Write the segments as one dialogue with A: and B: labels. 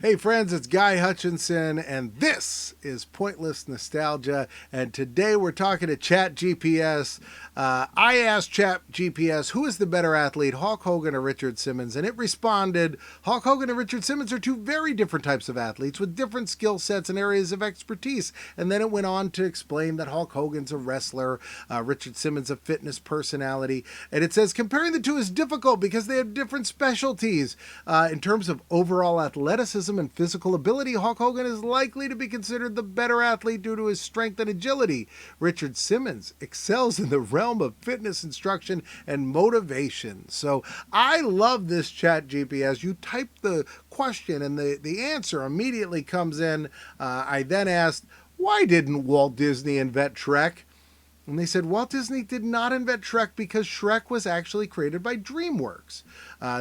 A: Hey friends, it's Guy Hutchinson, and this is Pointless Nostalgia. And today we're talking to Chat GPS. I asked Chat GPS, who is the better athlete, Hulk Hogan or Richard Simmons? And it responded, Hulk Hogan and Richard Simmons are two very different types of athletes with different skill sets and areas of expertise. And then it went on to explain that Hulk Hogan's a wrestler, Richard Simmons a fitness personality. And it says comparing the two is difficult because they have different specialties. In terms of overall athleticism and physical ability, Hulk Hogan is likely to be considered the better athlete due to his strength and agility. Richard Simmons excels in the realm of fitness instruction and motivation. So I love this Chat GPS. You type the question and the answer immediately comes in. I then asked, why didn't Walt Disney invent Shrek? And they said Walt Disney did not invent Shrek because Shrek was actually created by DreamWorks.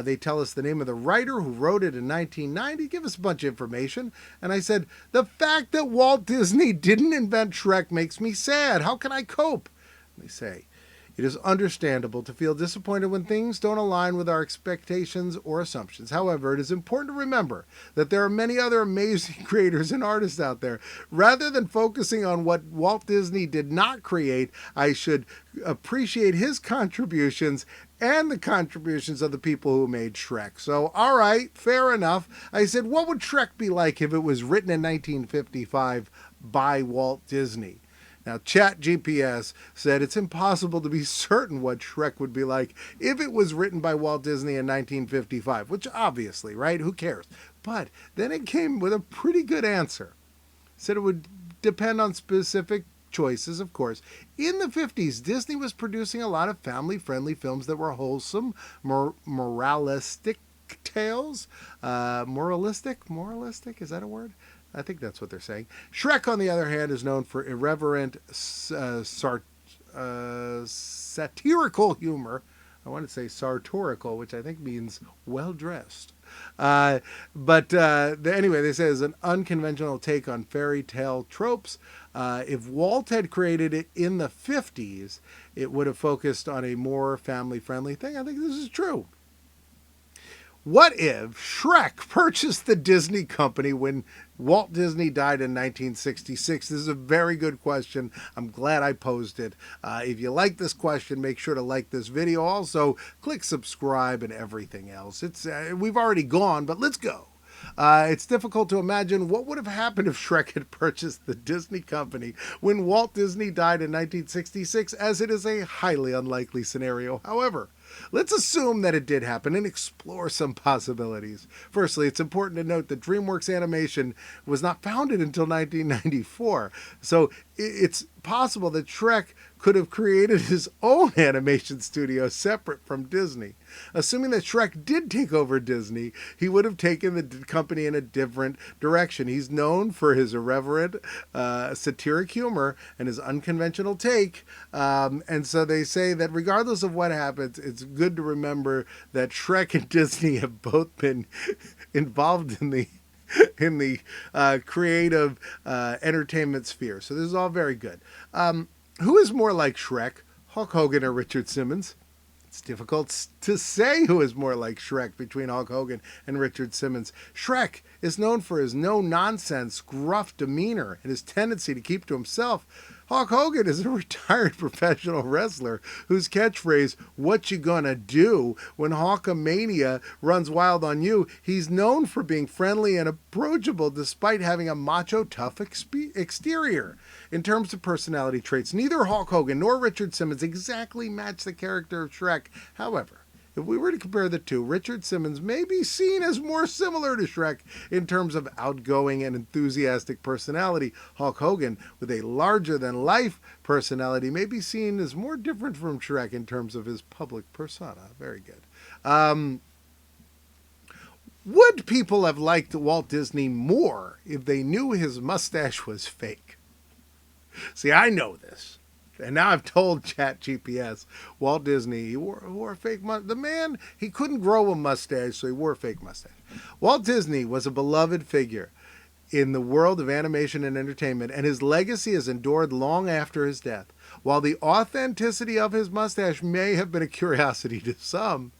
A: They tell us the name of the writer who wrote it in 1990, give us a bunch of information. And I said, the fact that Walt Disney didn't invent Shrek makes me sad. How can I cope? And they say, it is understandable to feel disappointed when things don't align with our expectations or assumptions. However, it is important to remember that there are many other amazing creators and artists out there. Rather than focusing on what Walt Disney did not create, I should appreciate his contributions and the contributions of the people who made Shrek. So, all right, fair enough. I said, what would Shrek be like if it was written in 1955 by Walt Disney? Now, Chat GPS said it's impossible to be certain what Shrek would be like if it was written by Walt Disney in 1955, which obviously, right? Who cares? But then it came with a pretty good answer. It said it would depend on specific choices, of course. In the 50s, Disney was producing a lot of family-friendly films that were wholesome, moralistic tales. Moralistic? Is that a word? I think that's what they're saying. Shrek, on the other hand, is known for irreverent, satirical humor. I want to say sartorical, which I think means well-dressed. Anyway, they say it's an unconventional take on fairy tale tropes. If Walt had created it in the 50s, it would have focused on a more family-friendly thing. I think this is true. What if Shrek purchased the Disney company when Walt Disney died in 1966? This is a very good question. I'm glad I posed it. If you like this question, make sure to like this video. Also, click subscribe and everything else. We've already gone, but let's go. It's difficult to imagine what would have happened if Shrek had purchased the Disney company when Walt Disney died in 1966, as it is a highly unlikely scenario. However, let's assume that it did happen and explore some possibilities. Firstly, it's important to note that DreamWorks Animation was not founded until 1994, so it's possible that Shrek could have created his own animation studio separate from Disney. Assuming that Shrek did take over Disney, he would have taken the company in a different direction. He's known for his irreverent, satiric humor and his unconventional take. And so they say that regardless of what happens, it's good to remember that Shrek and Disney have both been involved in the creative entertainment sphere. So this is all very good. Who is more like Shrek, Hulk Hogan or Richard Simmons? It's difficult to say who is more like Shrek between Hulk Hogan and Richard Simmons. Shrek is known for his no-nonsense, gruff demeanor and his tendency to keep to himself. Hulk Hogan is a retired professional wrestler whose catchphrase, "What you gonna do?" when Hulkamania runs wild on you, he's known for being friendly and approachable despite having a macho, tough exterior. In terms of personality traits, neither Hulk Hogan nor Richard Simmons exactly match the character of Shrek. However, if we were to compare the two, Richard Simmons may be seen as more similar to Shrek in terms of outgoing and enthusiastic personality. Hulk Hogan, with a larger-than-life personality, may be seen as more different from Shrek in terms of his public persona. Very good. Would people have liked Walt Disney more if they knew his mustache was fake? See, I know this. And now I've told Chat GPS, Walt Disney, he wore a fake mustache. The man, he couldn't grow a mustache, so he wore a fake mustache. Walt Disney was a beloved figure in the world of animation and entertainment, and his legacy has endured long after his death. While the authenticity of his mustache may have been a curiosity to some,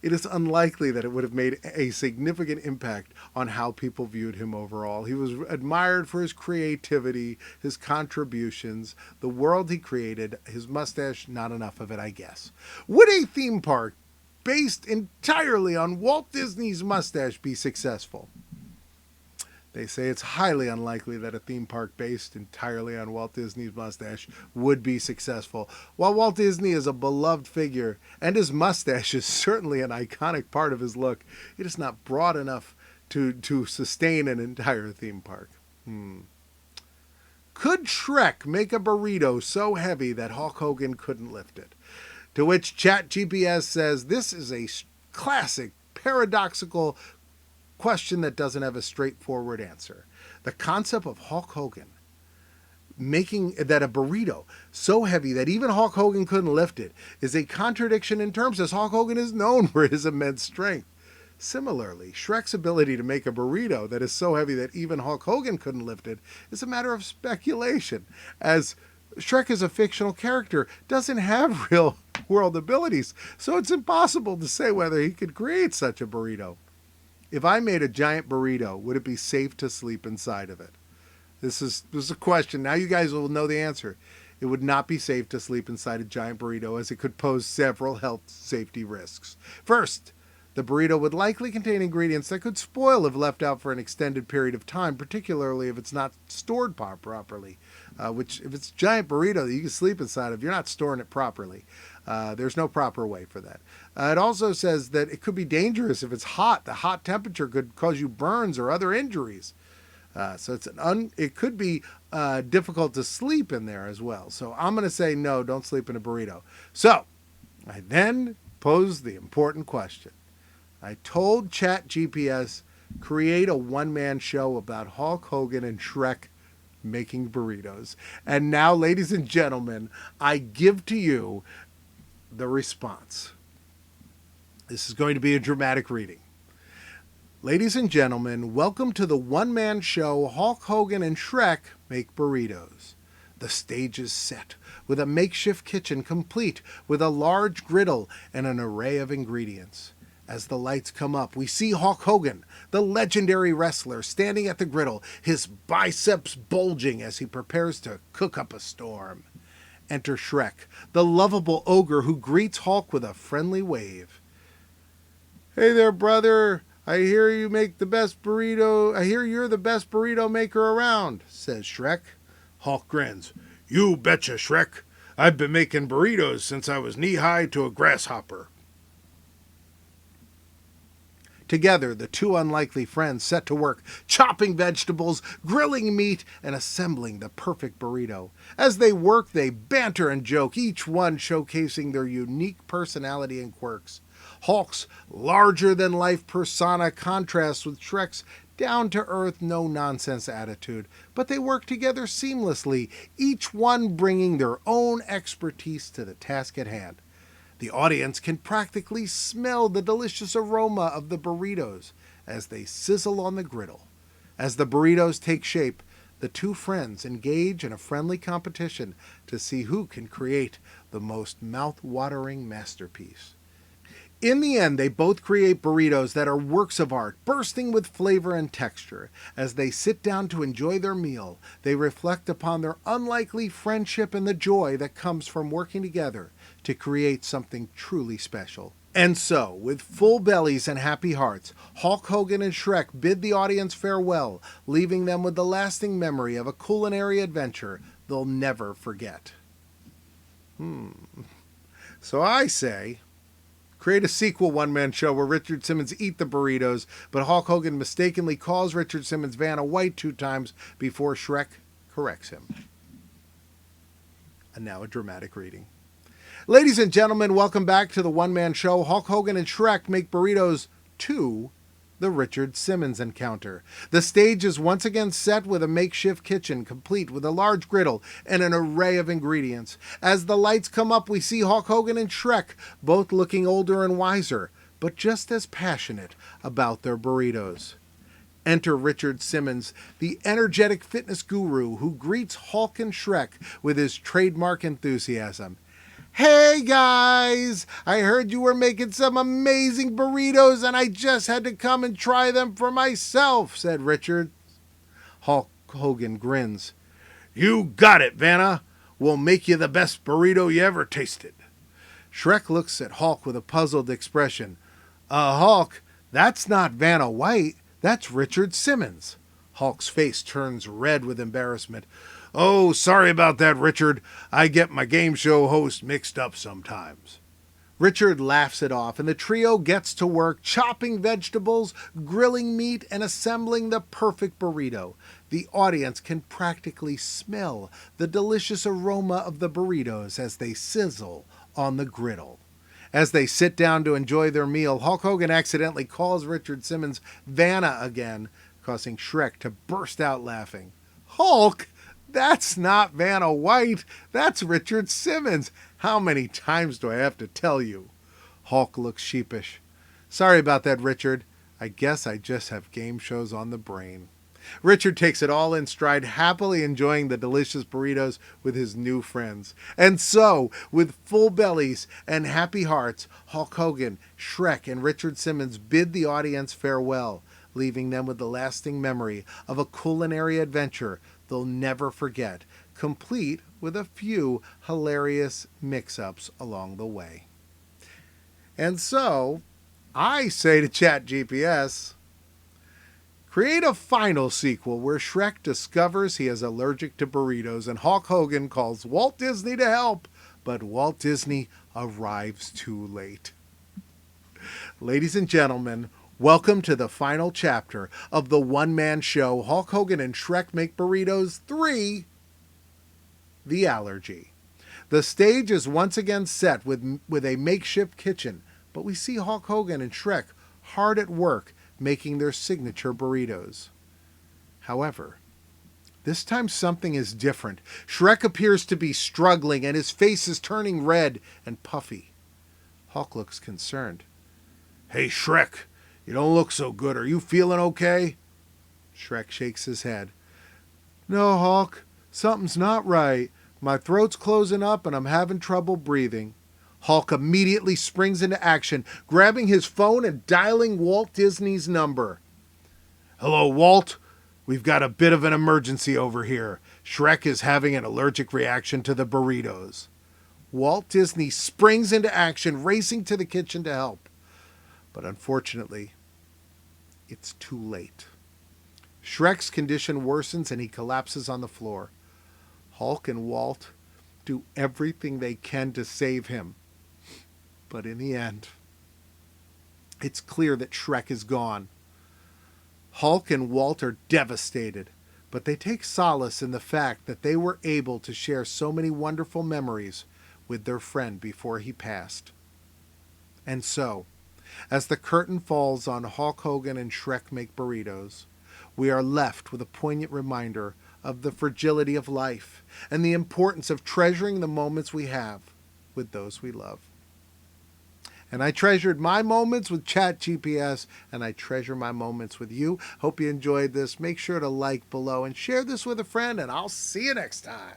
A: it is unlikely that it would have made a significant impact on how people viewed him overall. He was admired for his creativity, his contributions, the world he created. His mustache, not enough of it, I guess. Would a theme park based entirely on Walt Disney's mustache be successful? They say it's highly unlikely that a theme park based entirely on Walt Disney's mustache would be successful. While Walt Disney is a beloved figure, and his mustache is certainly an iconic part of his look, it is not broad enough to sustain an entire theme park. Could Shrek make a burrito so heavy that Hulk Hogan couldn't lift it? To which Chat GPT says this is a classic paradoxical question that doesn't have a straightforward answer. The concept of Hulk Hogan making that a burrito so heavy that even Hulk Hogan couldn't lift it is a contradiction in terms, as Hulk Hogan is known for his immense strength. Similarly, Shrek's ability to make a burrito that is so heavy that even Hulk Hogan couldn't lift it is a matter of speculation, as Shrek is a fictional character, doesn't have real world abilities, so it's impossible to say whether he could create such a burrito. If I made a giant burrito, would it be safe to sleep inside of it? This is a question. Now you guys will know the answer. It would not be safe to sleep inside a giant burrito, as it could pose several health safety risks. First, the burrito would likely contain ingredients that could spoil if left out for an extended period of time, particularly if it's not stored properly. Which, if it's a giant burrito that you can sleep inside of, you're not storing it properly. There's no proper way for that. It also says that it could be dangerous if it's hot. The hot temperature could cause you burns or other injuries. So it could be difficult to sleep in there as well. So I'm going to say no, don't sleep in a burrito. So I then posed the important question. I told Chat GPS, create a one-man show about Hulk Hogan and Shrek making burritos. And now, ladies and gentlemen, I give to you the response. This is going to be a dramatic reading. Ladies and gentlemen, welcome to the one-man show Hulk Hogan and Shrek Make Burritos. The stage is set, with a makeshift kitchen complete with a large griddle and an array of ingredients. As the lights come up, we see Hulk Hogan, the legendary wrestler, standing at the griddle, his biceps bulging as he prepares to cook up a storm. Enter Shrek, the lovable ogre who greets Hulk with a friendly wave. Hey there, brother. I hear you make the best burrito. I hear you're the best burrito maker around, says Shrek. Hulk grins. You betcha, Shrek. I've been making burritos since I was knee-high to a grasshopper. Together, the two unlikely friends set to work, chopping vegetables, grilling meat, and assembling the perfect burrito. As they work, they banter and joke, each one showcasing their unique personality and quirks. Hulk's larger-than-life persona contrasts with Shrek's down-to-earth, no-nonsense attitude, but they work together seamlessly, each one bringing their own expertise to the task at hand. The audience can practically smell the delicious aroma of the burritos as they sizzle on the griddle. As the burritos take shape, the two friends engage in a friendly competition to see who can create the most mouth-watering masterpiece. In the end, they both create burritos that are works of art, bursting with flavor and texture. As they sit down to enjoy their meal, they reflect upon their unlikely friendship and the joy that comes from working together to create something truly special. And so, with full bellies and happy hearts, Hulk Hogan and Shrek bid the audience farewell, leaving them with the lasting memory of a culinary adventure they'll never forget. So I say, create a sequel one-man show where Richard Simmons eats the burritos, but Hulk Hogan mistakenly calls Richard Simmons' Vanna White 2 times before Shrek corrects him. And now a dramatic reading. Ladies and gentlemen, welcome back to the one-man show Hulk Hogan and Shrek Make Burritos 2, the Richard Simmons encounter. The stage is once again set with a makeshift kitchen, complete with a large griddle and an array of ingredients. As the lights come up, we see Hulk Hogan and Shrek, both looking older and wiser, but just as passionate about their burritos. Enter Richard Simmons, the energetic fitness guru who greets Hulk and Shrek with his trademark enthusiasm. "Hey guys, I heard you were making some amazing burritos and I just had to come and try them for myself," said Richard. Hulk Hogan grins. "You got it, Vanna. We'll make you the best burrito you ever tasted." Shrek looks at Hulk with a puzzled expression. Hulk, that's not Vanna White. That's Richard Simmons." Hulk's face turns red with embarrassment. "Oh, sorry about that, Richard. I get my game show host mixed up sometimes." Richard laughs it off, and the trio gets to work chopping vegetables, grilling meat, and assembling the perfect burrito. The audience can practically smell the delicious aroma of the burritos as they sizzle on the griddle. As they sit down to enjoy their meal, Hulk Hogan accidentally calls Richard Simmons Vanna again, causing Shrek to burst out laughing. "Hulk, that's not Vanna White. That's Richard Simmons. How many times do I have to tell you?" Hulk looks sheepish. "Sorry about that, Richard. I guess I just have game shows on the brain." Richard takes it all in stride, happily enjoying the delicious burritos with his new friends. And so, with full bellies and happy hearts, Hulk Hogan, Shrek, and Richard Simmons bid the audience farewell, leaving them with the lasting memory of a culinary adventure they'll never forget, complete with a few hilarious mix-ups along the way. And so, I say to Chat GPS, create a final sequel where Shrek discovers he is allergic to burritos and Hulk Hogan calls Walt Disney to help, but Walt Disney arrives too late. Ladies and gentlemen, welcome to the final chapter of the one-man show Hulk Hogan and Shrek Make Burritos 3, The Allergy. The stage is once again set with a makeshift kitchen, but we see Hulk Hogan and Shrek hard at work making their signature burritos. However, this time something is different. Shrek appears to be struggling and his face is turning red and puffy. Hulk looks concerned. "Hey Shrek, you don't look so good. Are you feeling okay?" Shrek shakes his head. "No, Hulk, something's not right. My throat's closing up and I'm having trouble breathing." Hulk immediately springs into action, grabbing his phone and dialing Walt Disney's number. "Hello, Walt. We've got a bit of an emergency over here. Shrek is having an allergic reaction to the burritos." Walt Disney springs into action, racing to the kitchen to help. But unfortunately, it's too late. Shrek's condition worsens and he collapses on the floor. Hulk and Walt do everything they can to save him. But in the end, it's clear that Shrek is gone. Hulk and Walt are devastated, but they take solace in the fact that they were able to share so many wonderful memories with their friend before he passed. And so, as the curtain falls on Hulk Hogan and Shrek Make Burritos, we are left with a poignant reminder of the fragility of life and the importance of treasuring the moments we have with those we love. And I treasured my moments with Chat GPS, and I treasure my moments with you. Hope you enjoyed this. Make sure to like below and share this with a friend, and I'll see you next time.